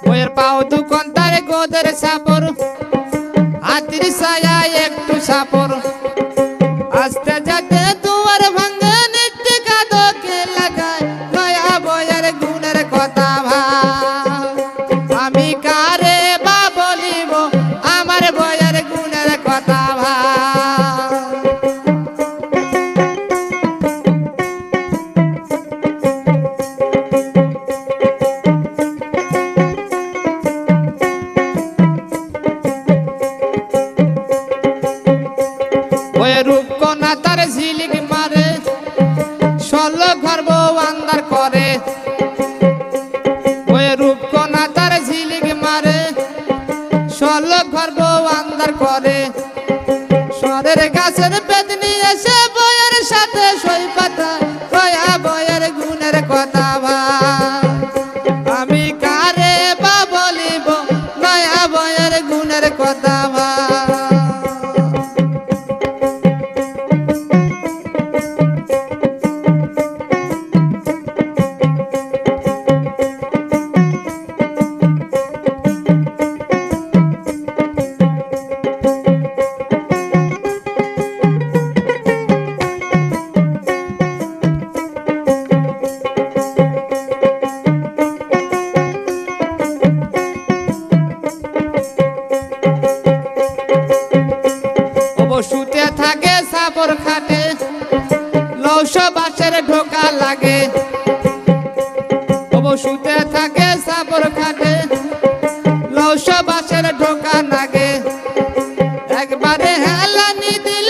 বইয়ের পাও দুখন তার গোদের সাপর হাতির ছায়া একটু সাপর আস্তে যাতে দুয়ার ভাঙে নিত্যে কাদকে লাগায় নয়া বইয়ের গুণের কথা ভাব আমি কারে বা বলিব আমার বইয়ের গুণের কথা ভাব রূপকন্যা তার ঝিলিক মারে ষোল ঘর বউ আন্দার করে ওই রূপকন্যা তার ঝিলিক মারে ষোল ঘর বউ আন্দার করে সরের গাছের বেদনি এসে বইয়ের সাথে সই পাতা কয়া বইয়ের গুণের কথা ভাব আমি কারে বা বলিব নয়া বইয়ের গুণের কথা ভাব শুতে থাকে সাপর খাটে লৌস বাসের ঢোকা লাগে শুতে থাকে সাপর খাটে লৌস বাসের ঢোকা লাগে একবারে হেলানি দিল